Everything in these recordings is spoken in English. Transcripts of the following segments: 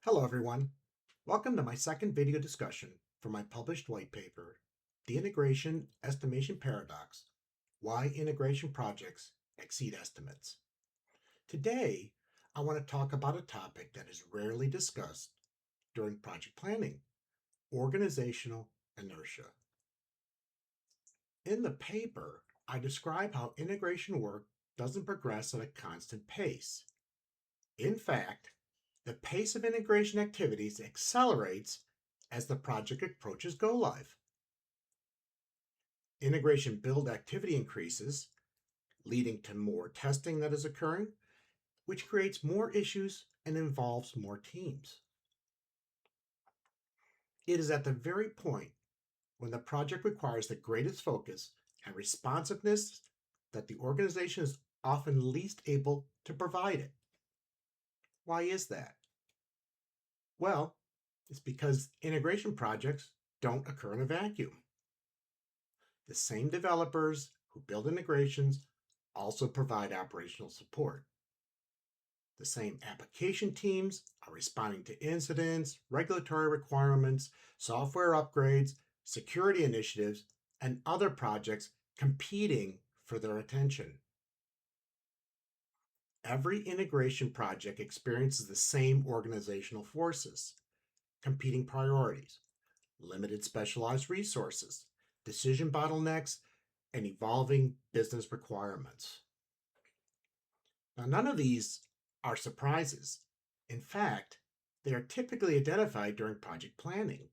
Hello everyone. Welcome to my second video discussion for my published white paper, The Integration Estimation Paradox: Why Integration Projects Exceed Estimates. Today, I want to talk about a topic that is rarely discussed during project planning: organizational inertia. In the paper, I describe how integration work doesn't progress at a constant pace. In fact, the pace of integration activities accelerates as the project approaches go live. Integration build activity increases, leading to more testing that is occurring, which creates more issues and involves more teams. It is at the very point when the project requires the greatest focus and responsiveness that the organization is often least able to provide it. Why is that? Well, it's because integration projects don't occur in a vacuum. The same developers who build integrations also provide operational support. The same application teams are responding to incidents, regulatory requirements, software upgrades, security initiatives, and other projects competing for their attention. Every integration project experiences the same organizational forces: competing priorities, limited specialized resources, decision bottlenecks, and evolving business requirements. Now, none of these are surprises. In fact, they are typically identified during project planning.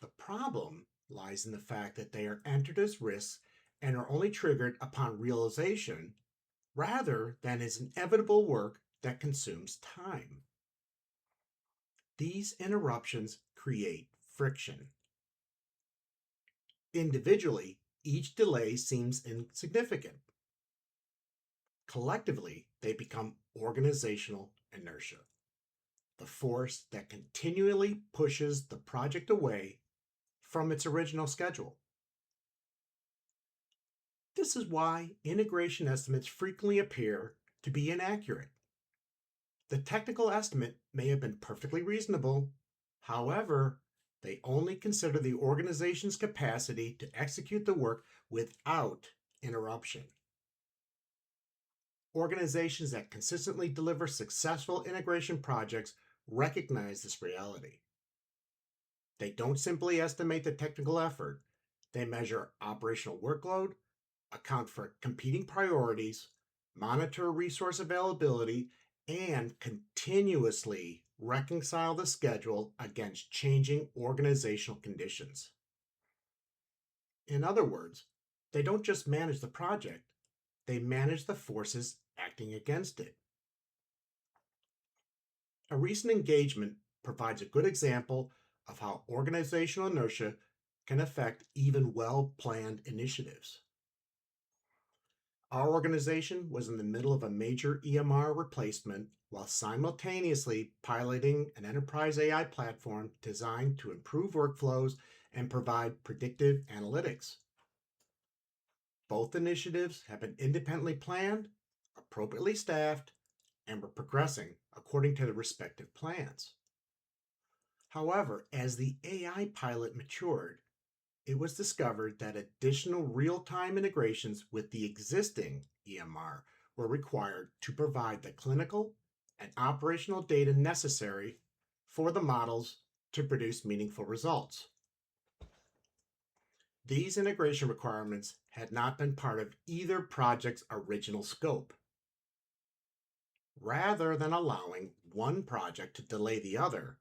The problem lies in the fact that they are entered as risks and are only triggered upon realization rather than as inevitable work that consumes time. These interruptions create friction. Individually, each delay seems insignificant. Collectively, they become organizational inertia, the force that continually pushes the project away from its original schedule. This is why integration estimates frequently appear to be inaccurate. The technical estimate may have been perfectly reasonable. However, they only consider the organization's capacity to execute the work without interruption. Organizations that consistently deliver successful integration projects recognize this reality. They don't simply estimate the technical effort, they measure operational workload, account for competing priorities, monitor resource availability, and continuously reconcile the schedule against changing organizational conditions. In other words, they don't just manage the project, they manage the forces acting against it. A recent engagement provides a good example of how organizational inertia can affect even well-planned initiatives. Our organization was in the middle of a major EMR replacement while simultaneously piloting an enterprise AI platform designed to improve workflows and provide predictive analytics. Both initiatives have been independently planned, appropriately staffed, and were progressing according to their respective plans. However, as the AI pilot matured, it was discovered that additional real-time integrations with the existing EMR were required to provide the clinical and operational data necessary for the models to produce meaningful results. These integration requirements had not been part of either project's original scope. Rather than allowing one project to delay the other,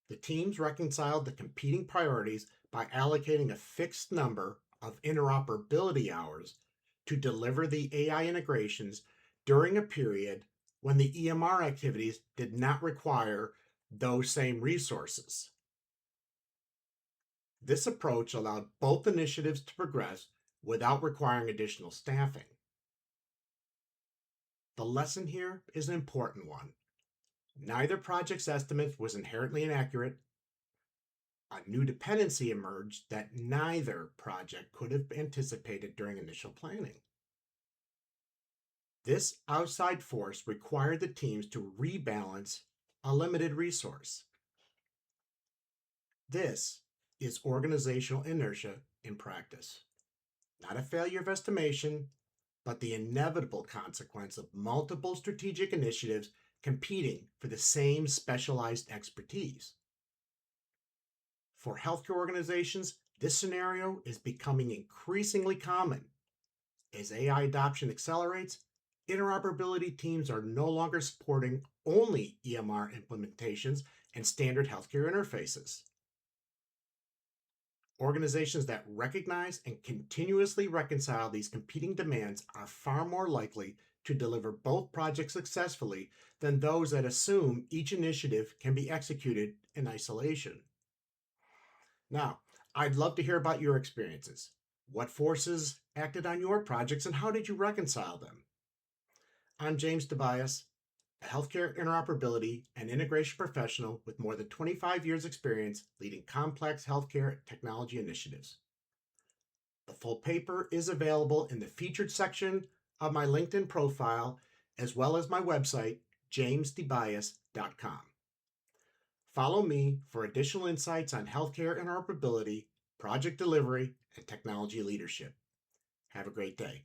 the teams reconciled the competing priorities by allocating a fixed number of interoperability hours to deliver the AI integrations during a period when the EMR activities did not require those same resources. This approach allowed both initiatives to progress without requiring additional staffing. The lesson here is an important one. Neither project's estimate was inherently inaccurate. A new dependency emerged that neither project could have anticipated during initial planning. This outside force required the teams to rebalance a limited resource. This is organizational inertia in practice. Not a failure of estimation, but the inevitable consequence of multiple strategic initiatives competing for the same specialized expertise. For healthcare organizations, this scenario is becoming increasingly common. As AI adoption accelerates, interoperability teams are no longer supporting only EMR implementations and standard healthcare interfaces. Organizations that recognize and continuously reconcile these competing demands are far more likely to deliver both projects successfully than those that assume each initiative can be executed in isolation. Now, I'd love to hear about your experiences. What forces acted on your projects and how did you reconcile them? I'm James Tobias, a healthcare interoperability and integration professional with more than 25 years' experience leading complex healthcare technology initiatives. The full paper is available in the featured section of my LinkedIn profile, as well as my website, jamesdbias.com. Follow me for additional insights on healthcare interoperability, project delivery, and technology leadership. Have a great day.